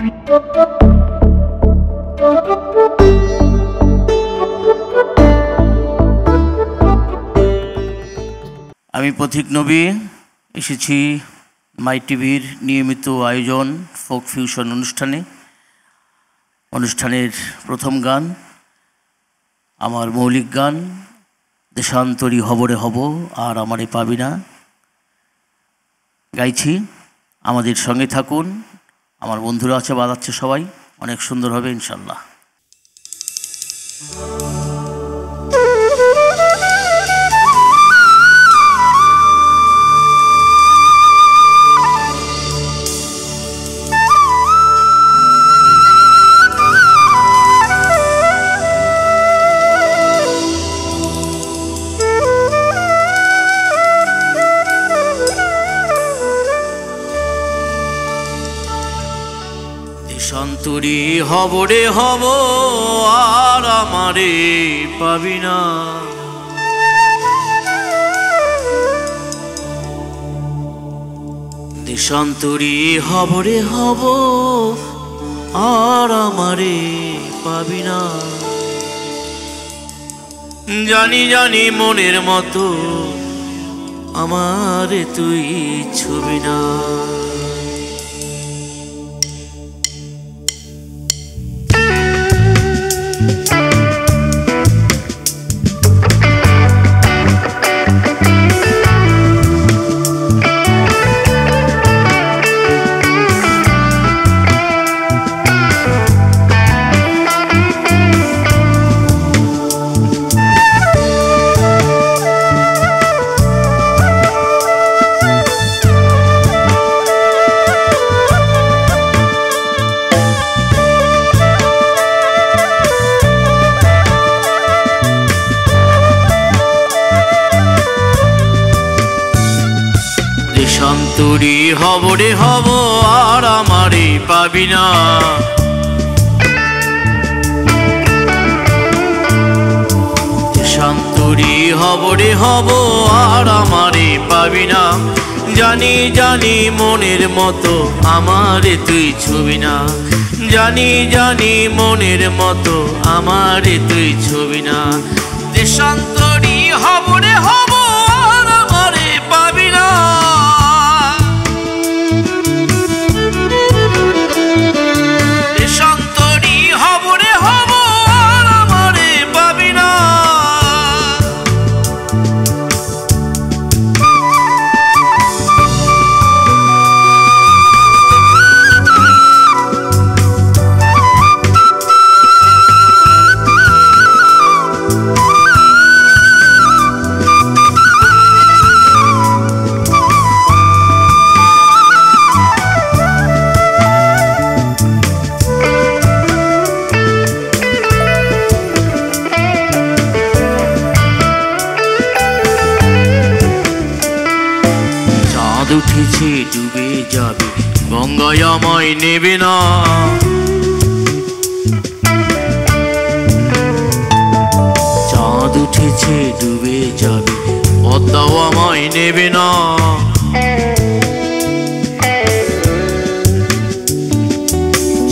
আমি পথিক নবী এসেছি মাই টিভির নিয়মিত আয়োজন ফোক ফিউশন অনুষ্ঠানের প্রথম গান আমার মৌলিক গান দেশান্তরী হবরে হব আর আমারে পাবি না গাইছি। আমাদের সঙ্গে থাকুন, আমার বন্ধুরা আছে বাজাচ্ছে, সবাই অনেক সুন্দর হবে ইনশাল্লাহ। দেশান্তরী হবরে হব আর আমারে পাবি না, দেশান্তরী হবরে হব আর আমারে পাবি না। জানি জানি মনের মতো আমারে তুই ছবি না। দেশান্তরী হবরে হব আর আমারে পাবি না, দেশান্তরী হবরে হব আর আমারে পাবি না। জানি জানি মনের মতো আমারে তুই ছবি না, জানি জানি মনের মতো আমারে তুই ছবি না। দেশান্তরী হবরে হব আর আমারে পাবি না, দেশান্তরী হবরে হব আর আমারে পাবি না। উঠেছে ডুবে যাবে গঙ্গায় আমায় নেবে না, চাঁদ উঠেছে ডুবে যাবে পদ্মাও আমায় নেবে না,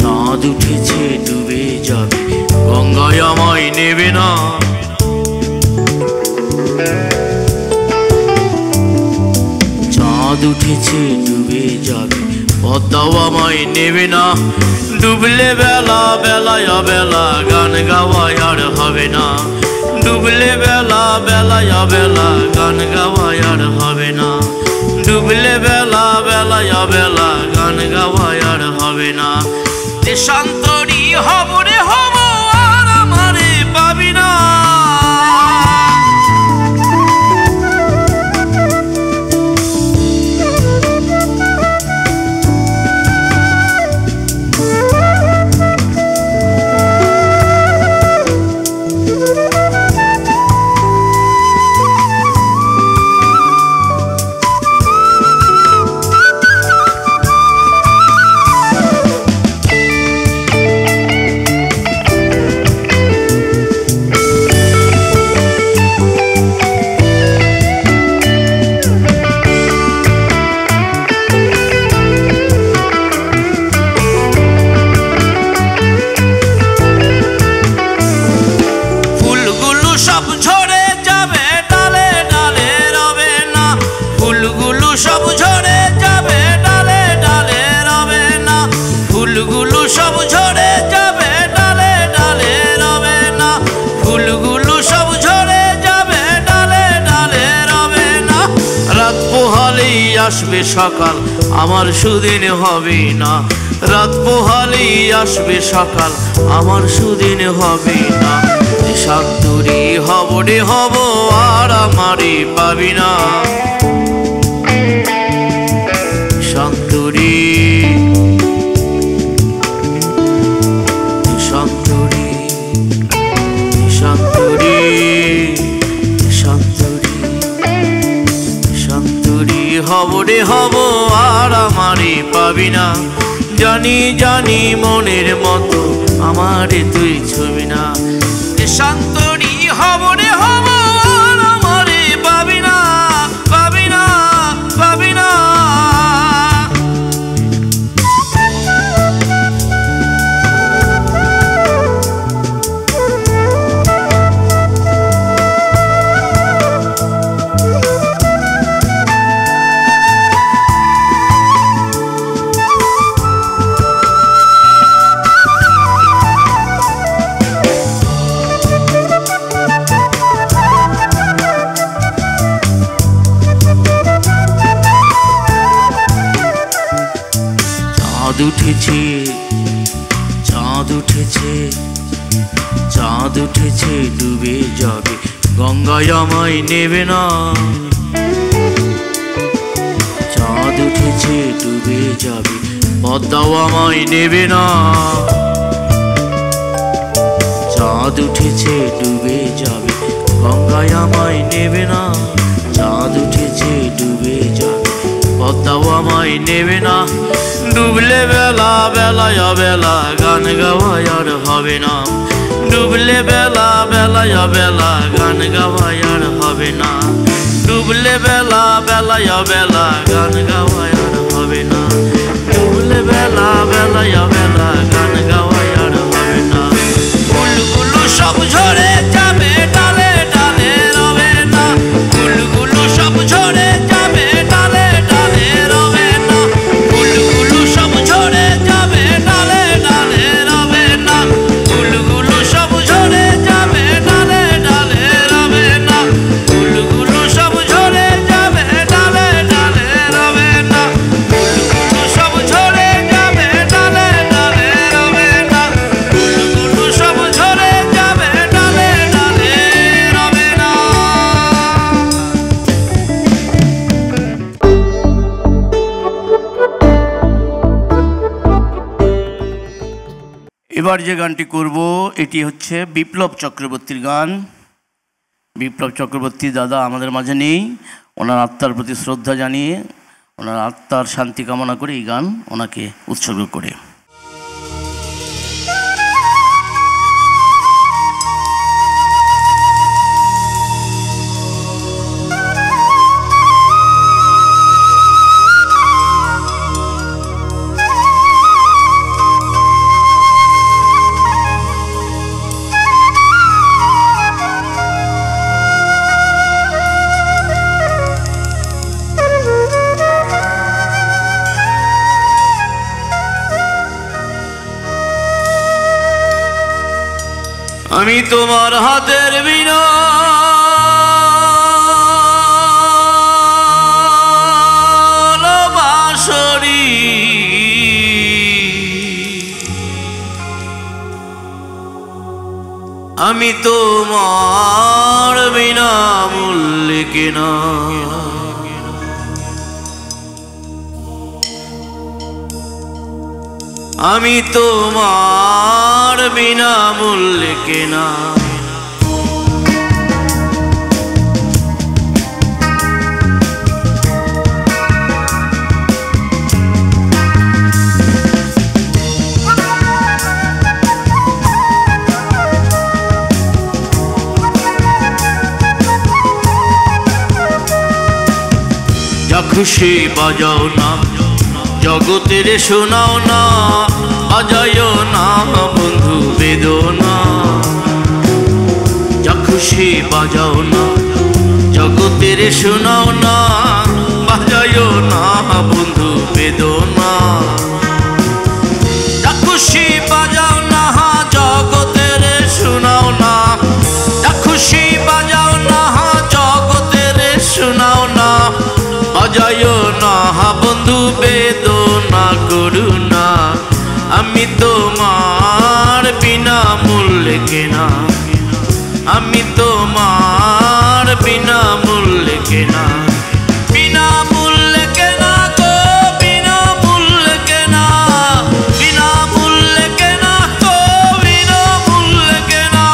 চাঁদ উঠেছে ডুবে যাবে গঙ্গায় আমায় নেবে না। চাঁদ উঠেছে ডুবে যাবে পদ্মাও আমায় নেবে না। ডুবলে বেলা বেলায় বেলা গান গাওয়ায় আর হবে না, ডুবলে বেলা বেলায় বেলা গান গাওয়ায় আর হবে না, ডুবলে বেলা বেলায় বেলা গান গাওয়ায় আর হবে না। দেশান্তরী হবরে হব আর আমারে পাবি না, আসবে সকাল, আমার সুদিন হবে না। রাত পোহালেই আসবে সকাল, আমার সুদিন হবে না। শান্তরি হব রে হব, আর আমারে পাবি না। শান্তরি শান্তরি শান্তরি শান্তরি শান্তরি হব রে হব, আর আমারে পাবি না। জানি জানি মনের মতো আমারে তুই ছবি না। শান্তরি হব রে হব, আর আমারে পাবি না, পাবি না, পাবি না। চাঁদ উঠেছে, চাঁদ উঠেছে, চাঁদ উঠেছে, ডুবে যাবে, গঙ্গায় আমায় নেবে না। চাঁদ উঠেছে, ডুবে যাবে, পদ্মাও আমায় নেবে না। চাঁদ উঠেছে, ডুবে যাবে, গঙ্গায় আমায় নেবে না। চাঁদ উঠেছে, ডুবে যাবে, পদ্মাও আমায় নেবে না। ডুবলে বেলা বেলায় বেলা, গান গাওয়ায় আর হবে না। ডুবলে বেলা বেলায় বেলা, গান গাওয়ায় আর হবে না। ডুবলে বেলা বেলায় বেলা, গান গাওয়ায় আর হবে না। ডুবলে বেলা বেলায় বেলা, গান গাওয়ায় আর হবে না। ফুলগুলো সব ঝরে যাবে, ডালে ডালে রবে না। ফুলগুলো সব ঝরে যাবে, ডালে ডালে রবে না। ফুলগুলো সব ঝরে যাবে, ডালে ডালে রবে না। ফুলগুলো সব ঝরে যাবে, ডালে ডালে রবে না। ফুলগুলো সব ঝরে যাবে, ডালে ডালে রবে না। ফুলগুলো সব ঝরে যাবে, ডালে ডালে রবে না। ফুলগুলো সব ঝরে যাবে, ডালে ডালে রবে না। এবার যে গানটি করব এটি হচ্ছে বিপ্লব চক্রবর্তীর গান। বিপ্লব চক্রবর্তী দাদা আমাদের মাঝে নেই, ওনার আত্মার প্রতি শ্রদ্ধা জানিয়ে, ওনার আত্মার শান্তি কামনা করে এই গান ওনাকে উৎসর্গ করে। আমি তোমার হাতের বিনা বাঁশরি, আমি তোমার বিনা মূল্যে কেনা। আমি তোমার বিনা মূল্যে কেনা। যা খুশি বাজাও না, জগতের শোনাও না, বাজায়ও না বন্ধু বেদনা। যা খুশি বাজাও না, জগতের শোনাও না, বাজায়ও না বন্ধু বেদনা। যা খুশি বাজাও না, জগতের শোনাও না। যা খুশি বাজাও না, জগতের শোনাও না, বাজায়ও না করুণা, আমি তোমার বিনা মূল্যে কেনা, আমি তোমার বিনা মূল্যে কেনা, বিনা মূল্যে কেনা গো, বিনা মূল্যে কেনা, বিনা মূল্যে কেনা গো, বিনা মূল্যে কেনা।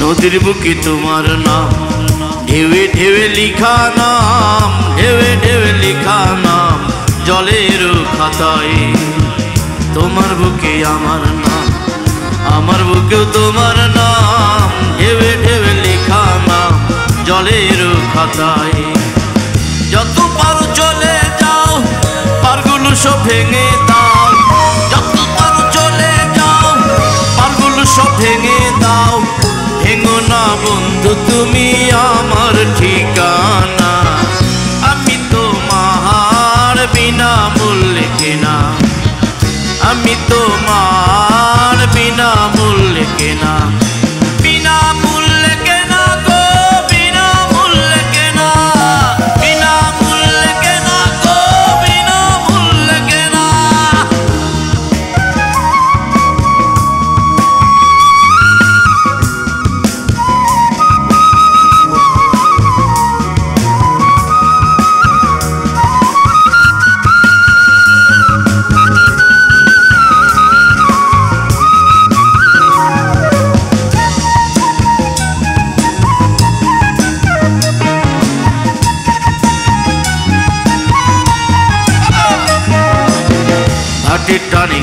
নদীর বুকে তোমার নাম, ঢেউে ঢেউে লিখা নাম, ঢেউে ঢেউে লিখা নাম জলের খাতায়। তোমার বুকে আমার নাম, আমার বুকেও তোমার নাম, ঢেউে ঢেউে লিখা নাম জলের খাতায়। যত পারো চলে যাও, পারগুলো সব ভেঙে দাও, যত পারো চলে যাও, পারগুলো সব ভেঙে দাও। ভেঙো না বন্ধু তুমি আমার ঠিকানা, আমি তোমার বিনা মূল্যে কেনা, আমি তোমার বিনা মূল্যে কেনা, বিনা মূল্যে কেনা গো, বিনা মূল্যে কেনা, বিনা মূল্যে কেনা গো, বিনা মূল্যে কেনা। হাটের টানে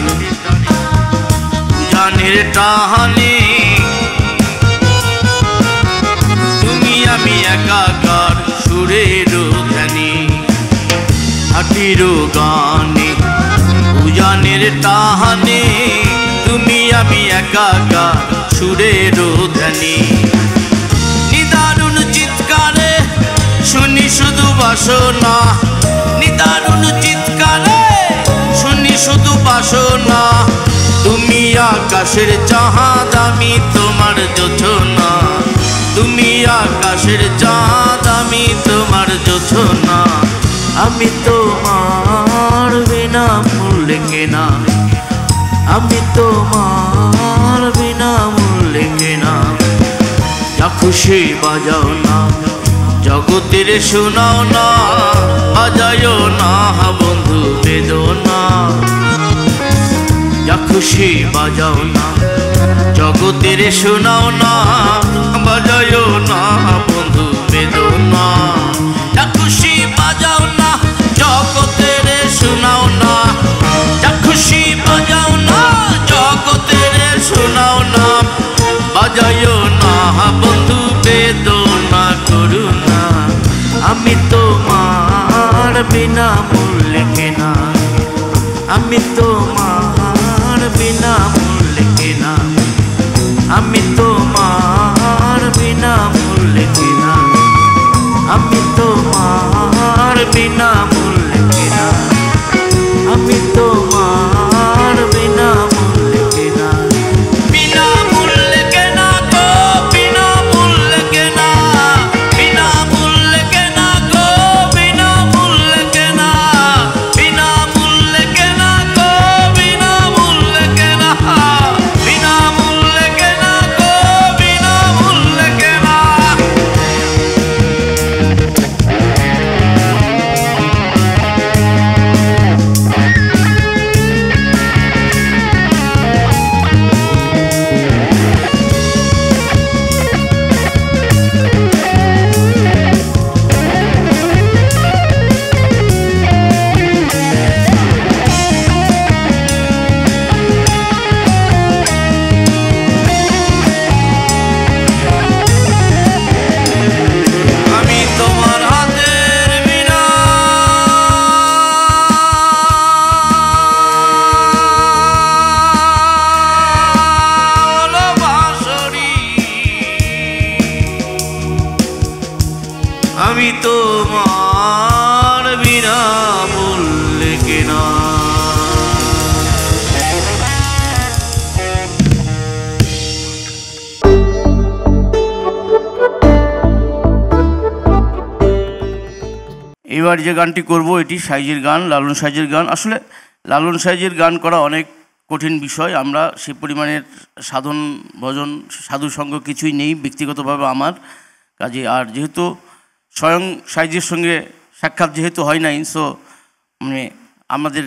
জানের টাহানে, তুমি আমি একাকার সুরের ধ্যানে, হাটির গানে উজানের টাহানে, তুমি আমি একাকার সুরের ধ্যানে। নিদারুণ চিৎকারে শুনি শুধু বাসনা, নিদারুণ চিৎকারে শুনি শুধু বাসনা। তুমি আকাশের চাঁদ, আমি তোমার জোছনা, তুমি আকাশের চাঁদ, আমি তোমার জোছনা। আমি তোমার বিনা মূল্যে কেনা, আমি তোমার বিনা মূল্যে কেনা। যা খুশি বাজাও না, জগতের শোনাও না, বাজায়ও না বন্ধু বেদনা। যা খুশি বাজাও না, জগতের শোনাও না, বাজায়ও না বন্ধু বেদনা। যা খুশি বাজাও না, জগতের শোনাও না, যা খুশি বাজাও না, জগতের শোনাও না, বাজায়ও না বন্ধু বেদনা করুণা। আমি তোমার বিনা মূল্যে কেনা, আমি তোমার বিনা মূল্যে কেনা, আমি তোমার বিনা মূল্যে কেনা, আমি তোমার বিনা মূল্যে কেনা, আমি তোমার বিনা মূল্যে কেনা, বিনা মূল্যে কেনা গো, বিনা মূল্যে কেনা, বিনা মূল্যে কেনা গো, বিনা মূল্যে কেনা। আমি তোমার বিনা বললে কিনা। এবার যে গানটি করব এটি সাইজের গান, লালন সাইজের গান। আসলে লালন সাইজের গান করা অনেক কঠিন বিষয়। আমরা সে পরিমাণের সাধন ভজন সাধু সঙ্গ কিছুই নেই ব্যক্তিগতভাবে আমার কাজে। আর যেহেতু স্বয়ং সাইজের সঙ্গে সাক্ষাৎ যেহেতু হয় নাই, সো মানে আমাদের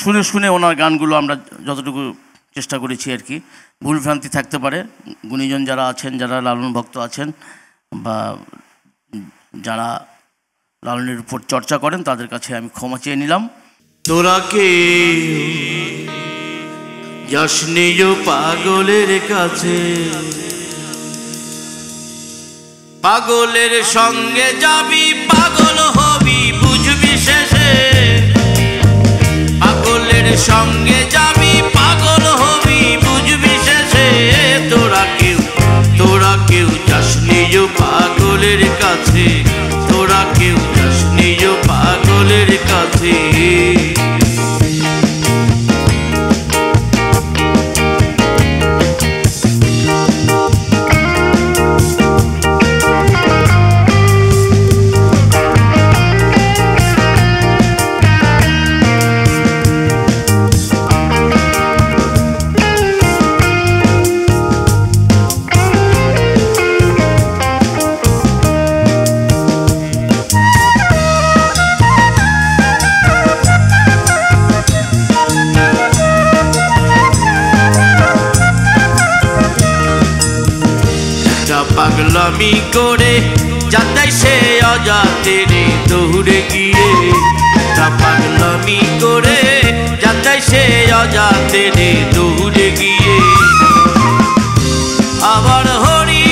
শুনে শুনে ওনার গানগুলো আমরা যতটুকু চেষ্টা করেছি আর কি। ভুলভ্রান্তি থাকতে পারে, গুণীজন যারা আছেন, যারা লালন ভক্ত আছেন বা যারা লালনের উপর চর্চা করেন তাদের কাছে আমি ক্ষমা চেয়ে নিলাম। তোরা কে যাস নিজ পাগলের কাছে, পাগলের সঙ্গে যাবি পাগল হবি বুঝবি শেষে, পাগলের সঙ্গে যাবি পাগল হবি বুঝবি শেষে। তোরা কেউ যাস নিজ পাগলের কাছে, তোরা কেউ যাস নিজ পাগলের কাছে। পাগলামি করে যাতে সে অজাতে রে দৌড়ে গিয়ে, পাগলামি করে যাতে সে অজাতে রে দৌড়ে গিয়ে। আবার হরি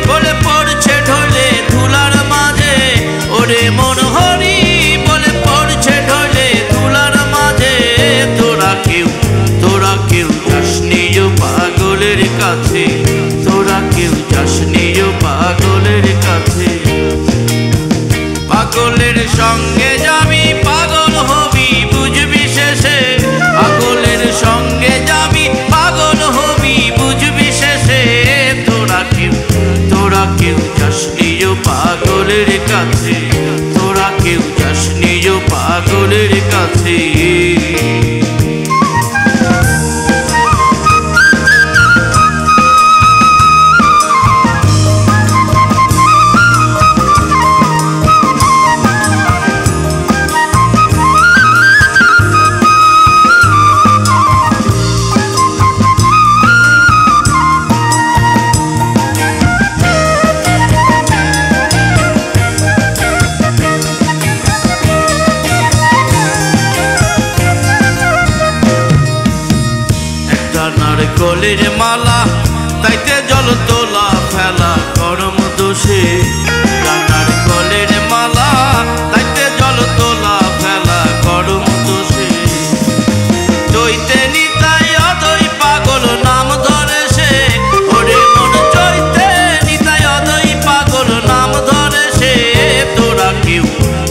বলে পড়ছে ঢলে ধুলার মাঝে, ওরে মন হরি বলে পড়ছে ঢলে ধুলার মাঝে। তোরা কেউ যাস নিজ পাগলের কাছে, তোরা কেউ যাস নিজ পাগলের কাছে। পাগলের সঙ্গে যাবি পাগল হবি বুঝবি শেষে, পাগলের সঙ্গে যাবি পাগল হবি বুঝবি শেষে। তোরা কেউ যাস নিজ পাগলের কাছে, তোরা কেউ যাস নিজ পাগলের কাছে। নারকলের মালা তাইতে জল তোলা ফেলা করম দোষে, নারকলের মালা তাইতে জল তোলা ফেলা করম দোষে। চৈতে নিতাই অদৈ পাগল নাম ধরে সে, ওরে মন চৈতে নিতাই অদৈ পাগল নাম ধরে সে।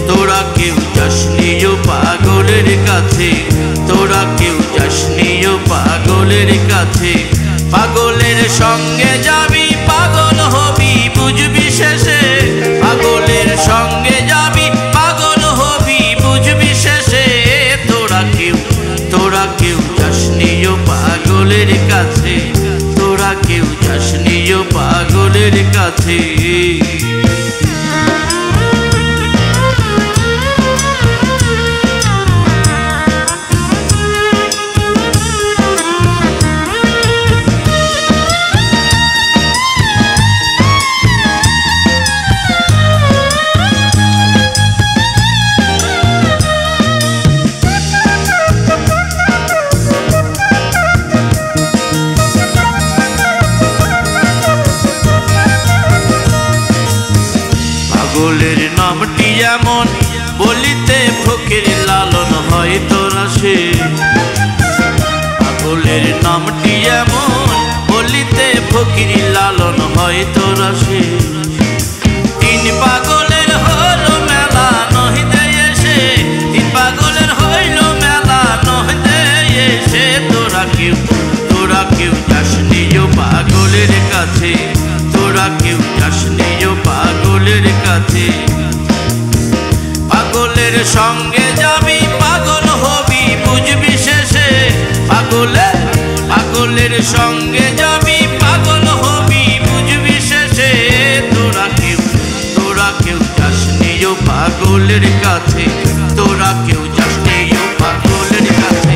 তোরা কেউ যাস নিজ পাগলের কাছে, তোরা কেউ যাস নিজ পাগলের কাছে। পাগলের সঙ্গে যাবি পাগল হবি বুঝবি শেষে, পাগলের সঙ্গে যাবি পাগল হবি বুঝবি শেষে। তোরা কেউ যাস নিজ পাগলের কাছে, তোরা কেউ যাস নিজ পাগলের কাছে। পাগলের নামটি এমন বলিতে ফকির লালন হয় তোরা সে, পাগলের নামটি এমন বলিতে ফকির লালন হয় তোরা সে। তিন পাগলের পাগলের সঙ্গে যাবি পাগল হবি বুঝবি শেষে পাগলের সঙ্গে যাবি পাগল হবি বুঝবি শেষে তোরা কেউ যাসনি ও পাগলের কাছে তোরা কেউ যাসনি ও পাগলের কাছে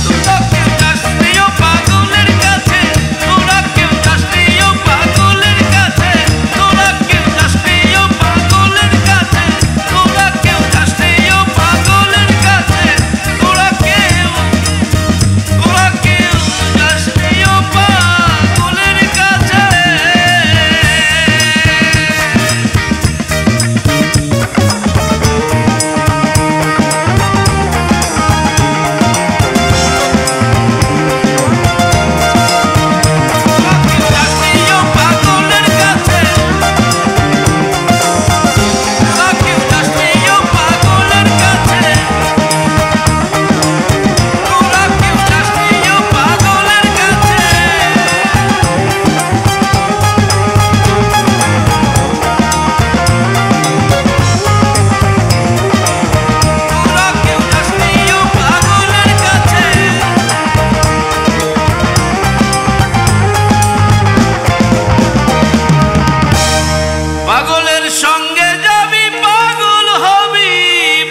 তোরা কেউ যাসনি ও পাগলের কাছে তোরা কেউ যাসনি ও পাগলের কাছে তোরা কেউ যাসনি ও পাগলের কাছে তোরা কেউ যাসনি ও পাগলের কাছে তোরা কেউ যাসনি ও পাগলের কাছে। পাগলের সঙ্গে যাবি পাগল হবি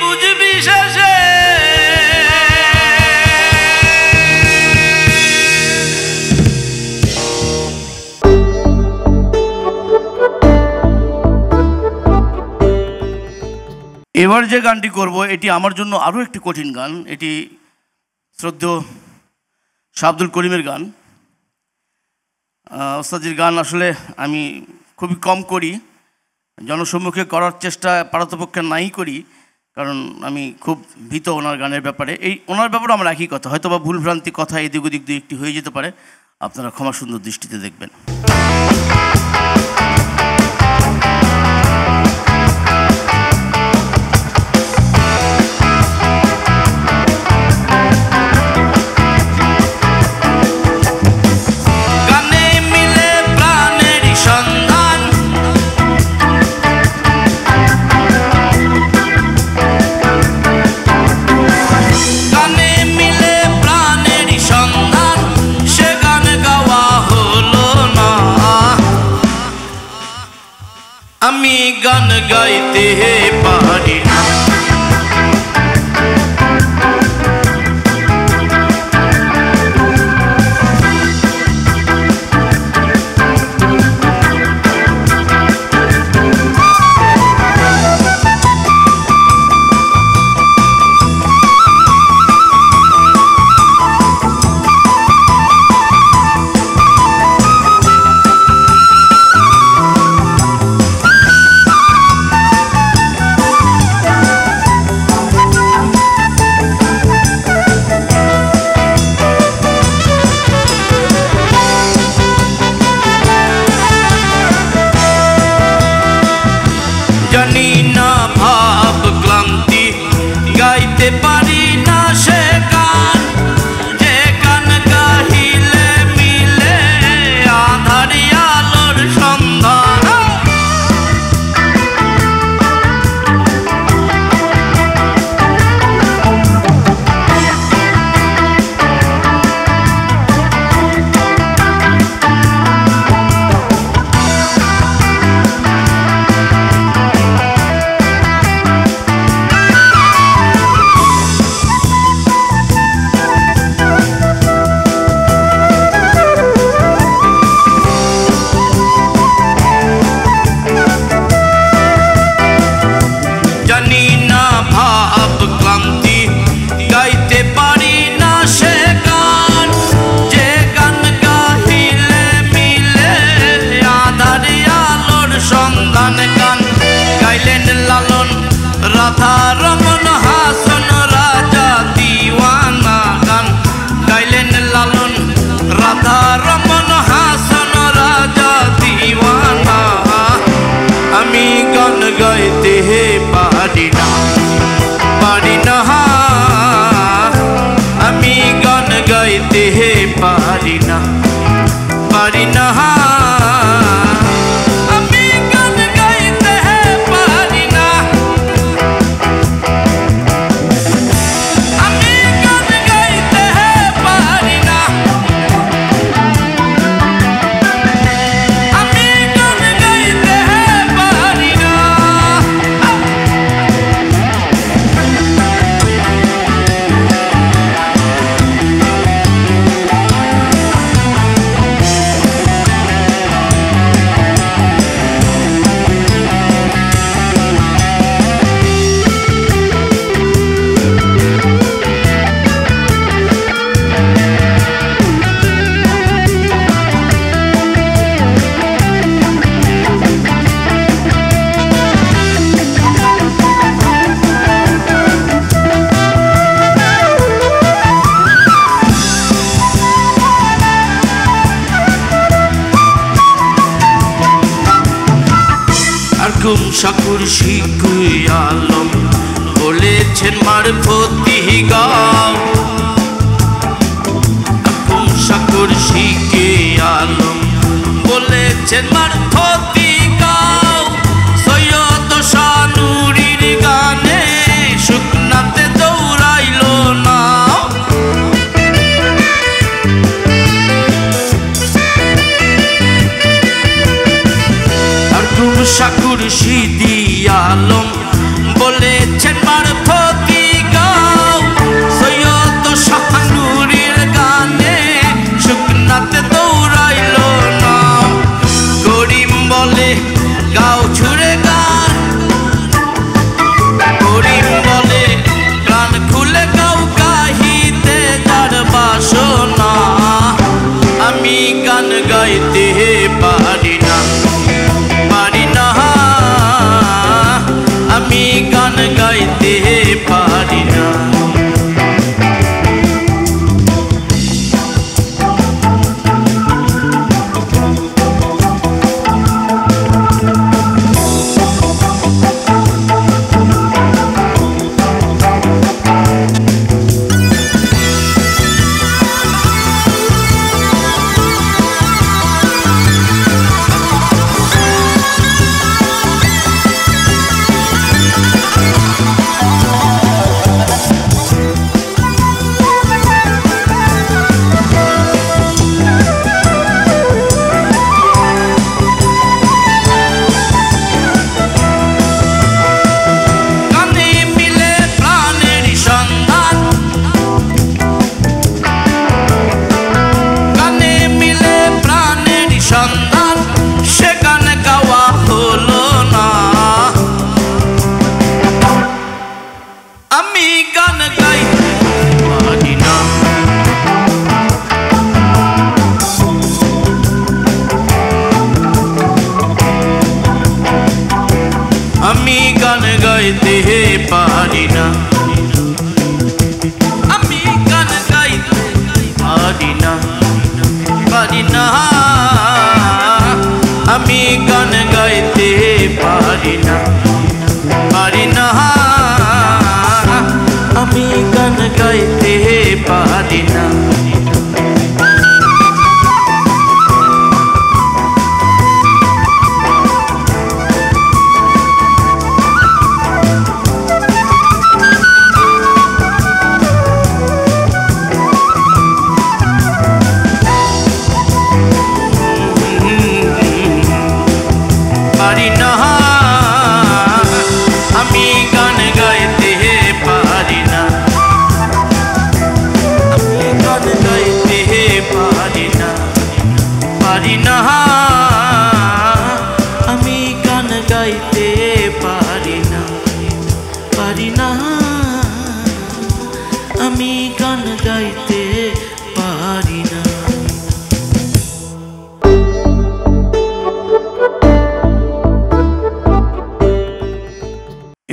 বুঝবি শেষে এবার যে গানটি করব এটি আমার জন্য আরও একটি কঠিন গান। এটি শ্রদ্ধেয় শাহ আব্দুল করিমের গান। ওস্তাদের গান আসলে আমি খুবই কম করি, জনসম্মুখে করার চেষ্টা পারতপক্ষে নাই করি, কারণ আমি খুব ভীত ওনার গানের ব্যাপারে। ওনার ব্যাপারে আমার একই কথা, হয়তো বা ভুলভ্রান্তি কথা এদিক ওদিক দুই একটি হয়ে যেতে পারে, আপনারা ক্ষমা সুন্দর দৃষ্টিতে দেখবেন। আমি গান গাইতে পারি না, জানি না ভাব ক্লান্তি গাইতে পারি না সে গান, যে গান গাহিলে মিলে আঁধারি আলোর সন্ধান। শাকুর শিকুই আলম বলেছেন মারফতি গাও শাকুর শিকে আলম বলেছেন মারফতি গাও সৈয়দ শানুরির গানে শুকনাতে দৌড়াইল না আর খুব শাকুর সিদি আলম বলেছেন মারফতি গাও সৈয়দ শানুরির গানে শুকনাতে দৌড়াইল না করিম বলে গাও ছুড়ে গান করিম বলে গান খুলে গাও গাহিতে যার বাসনা আমি গান গাইতে পারি না আমি গান গাইতে পারি না আমি গান গাইতে পারি না আমি গান গাইতে পারি না পারি না আমি গান গাইতে পারি না পারি না আমি গান গাইতে পারি না পারি না আমি গান গাইতে পারি না আমি গান গাইতে পারি না পারি না আমি গান গাইতে পারি না পারি না আমি গান গাইতে পারি না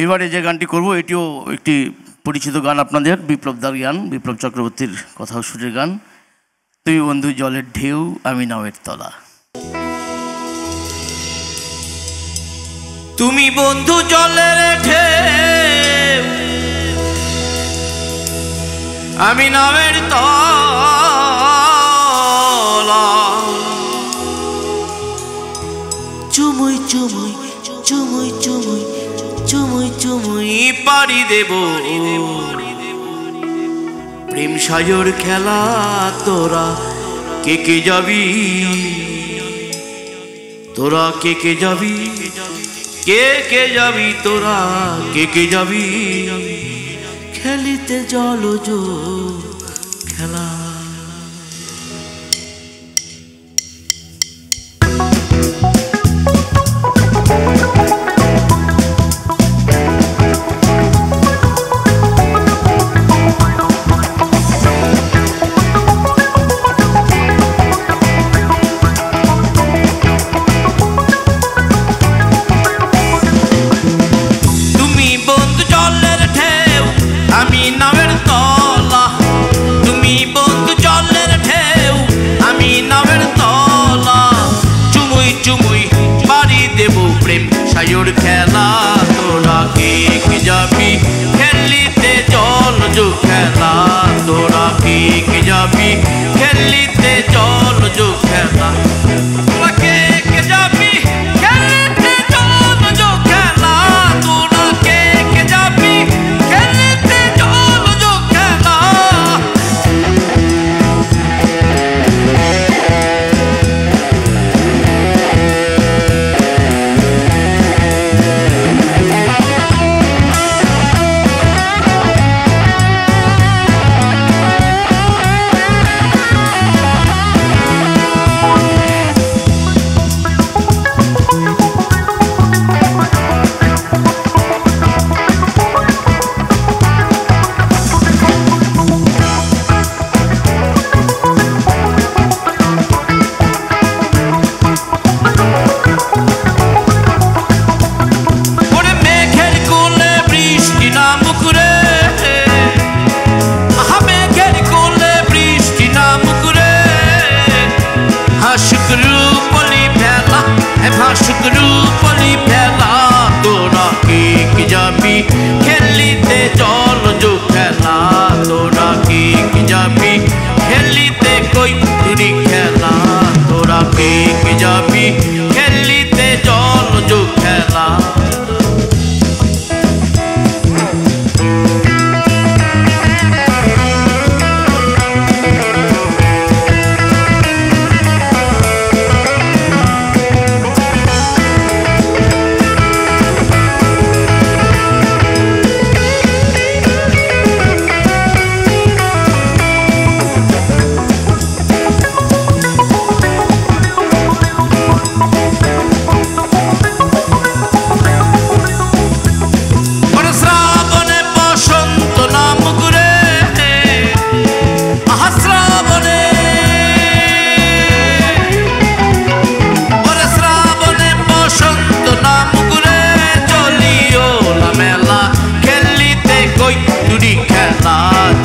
এবারে যে গানটি করব এটিও একটি পরিচিত গান আপনাদের বিপ্লবদার গান বিপ্লব চক্রবর্তীর কথা সুরের গান তুমি বন্ধু জলের ঢেউ আমি নাওয়ের তলা তুমি বন্ধু জলের ঢেউ আমি নাওয়ের তলা চুমুই চুমুই চুমুই চুমুই চুমুই চুমুই পাড়ি দেব প্রেম সাজর খেলা তোরা কে কে যাবি তোরা কে কে যাবি কে কে যাবি তোরা কে কে যাবি খেলিতে জলজ খেলা আমি নামের তলা তুমি কে যাবি খেলিতে চল যো খেলা তোরা কে কে যাবি খেলিতে চল যো খেলা তোরা কে কে যাবি খেলিতে চল যো খেলা শুকরুপলি ফেলা তোরা কে কে যাবি খেলিতে চল যো খেলা তোরা কে কে যাবি খেলিতে কই তুরি খেলা তোরা কে কে যাবি খেলিতে চল যো খেলা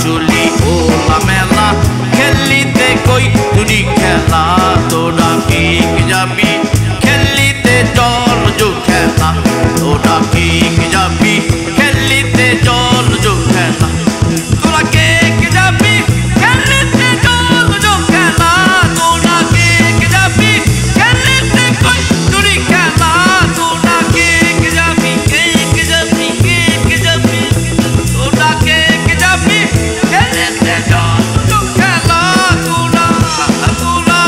চলি ওলা মেলা খেলিতে কই তুরি খেলা তোরা কে কে যাবি খেলিতে চল যো খেলা তোরা কে কে যাবি খেলিতে চল যো খেলা তোরা কে কে যাবি খেলিতে চল যো খেলা তোরা কে কে যাবি খেলিতে কই তুরি খেলা তোরা কে কে যাবি কে কে যাবি কে কে যাবি তোরা কে কে যাবি খেলিতে চল যো খেলা তোরা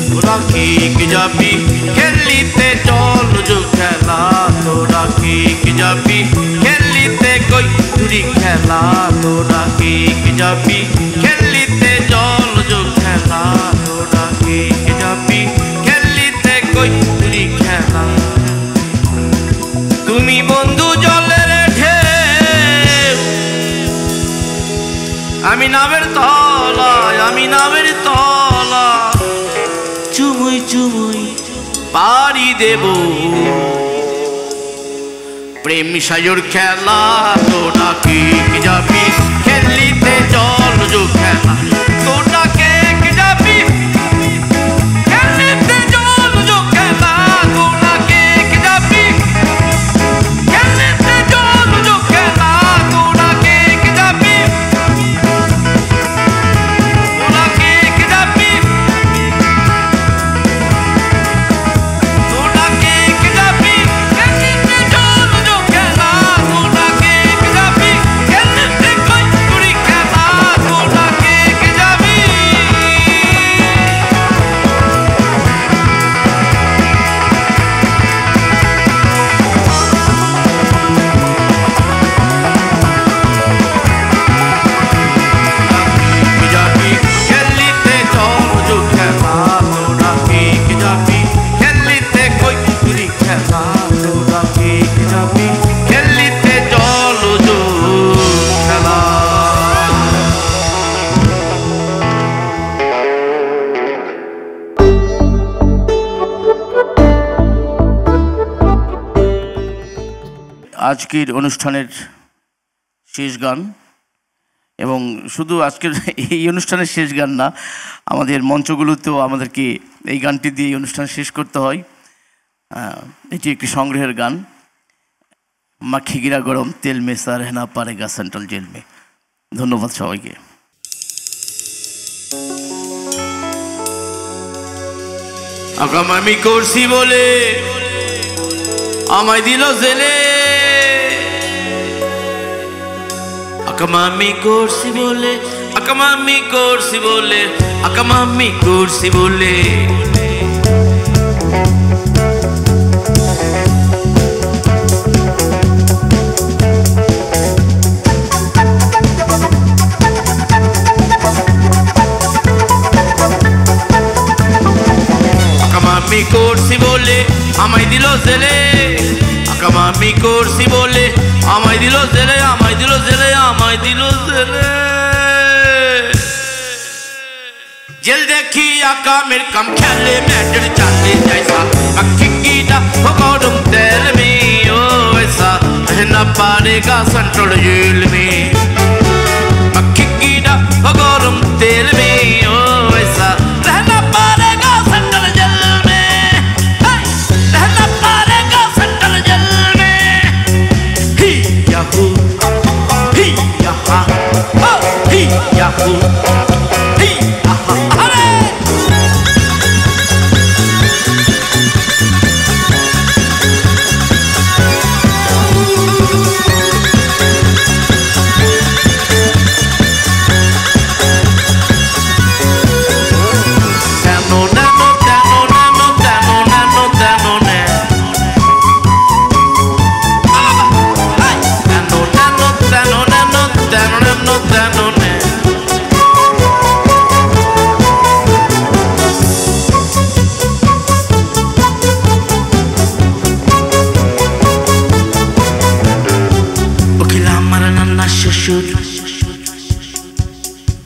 তোরা কে কে যাবি খেলিতে চল যো খেলা তোরা কে কে যাবি খেলিতে কই তুরি খেলা তোরা কে কে যাবি খেলিতে চল যো খেলা তোরা কে কে যাবি খেলিতে কই তুরি খেলা তুমি বন্ধু জলের ঢেউ আমি নামের তলায় চুমুই চুমুই পারি দেব প্রেম সাজর খেলা তোরা কে কে যাবি খেলিতে চল যো খেলা তোরা কে কে যাবি খেলিতে চল যো খেলা তোরা কে কে যাবি খেলিতে চল যো খেলা তোরা কে কে যাবি তোরা কে কে যাবি তোরা কে কে যাবি খেলিতে চল যো খেলা তোরা কে কে যাবি খেলিতে কই তুরি খেলা তোরা কে কে যাবি যাবি খেলিতে চল যো খেলা তোরা কে কে যাবি খেলিতে কই তুরি খেলা তোরা কে কে যাবি খেলিতে চল যো খেলা আজকের অনুষ্ঠানের শেষ গান এবং শুধু আজকের এই অনুষ্ঠানের শেষ গান না আমাদের মঞ্চগুলোতেও আমাদেরকে এই গানটি দিয়ে এই অনুষ্ঠান শেষ করতে হয় এটি একটি সংগ্রহের গান মাখি গিরা গরম তেল মে সা রহনা পারেগা সেন্ট্রাল জেল মে ধন্যবাদ সবাইকে। আকাম আমি করছি বলে আমায় দিল জেলে, আকাম আমি করছি বলে, আকাম আমি করছি বলে, আকাম আমি করছি বলে। আমি করছি বলে আমায় দিল জেলে, আকাম আমি করছি বলে আমায় দিল জেলে, আমায় দিল জেলে, আমায় দিল জেলে। জেল দেখি আকামের কাম খেলে ম্যাটের চালে জैसा, अक्की कीड़ा हो गरम तेल में ओ ऐसा रहना पड़ेगा सेंट्रल जेल में, अक्की कीड़ा हो गरम तेल में ओ ऐसा रहना पड़ेगा सेंट्रल जेल में, रहना पड़ेगा सेंट्रल जेल में। ही याहू ही याहा ही याहू ही आहा।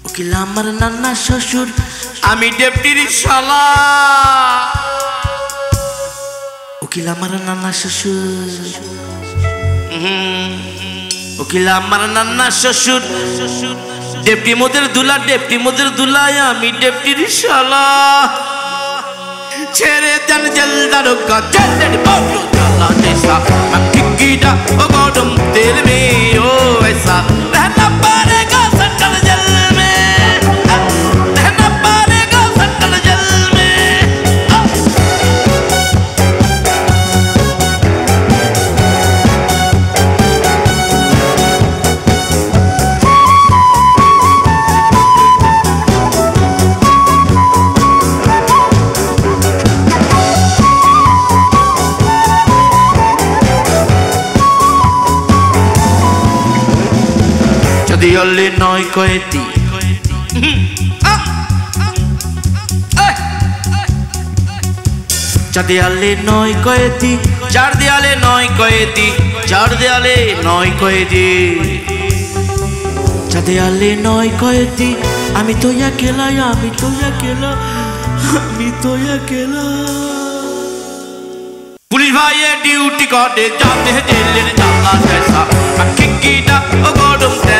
উকিল আমার নানা শ্বশুর, আমি ডেপুটির শালা। উকিল আমার নানা শ্বশুর, উকিল আমার নানা শ্বশুর, ডেপুটি মোদের দুলা, ডেপুটি মোদের দুলাই, আমি ডেপুটির শালা। ছেড়ে দেন জেলদারো কা জেলের বাবু জ্বালা জैसा, अक्की कीड़ा हो गरम तेल में ओ ऐसा रहना पड़ेगा सेंट्रल जेल में, रहना पड़ेगा सेंट्रल जेल में। চাঁদিয়ালে নয় কয়েদি, চাঁদিয়ালে নয় কয়েদি, চার দেয়ালে নয় কয়েদি, চার দেয়ালে নয় কয়েদি, চাঁদিয়ালে নয় কয়েদি। আমি তো একেলা, আমি তো একেলা, আমি তো একেলা। पुलिस भाई ड्यूटी करे जाते हैं जेल জ্বালা जैसा, अक्की कीड़ा हो गरम तेल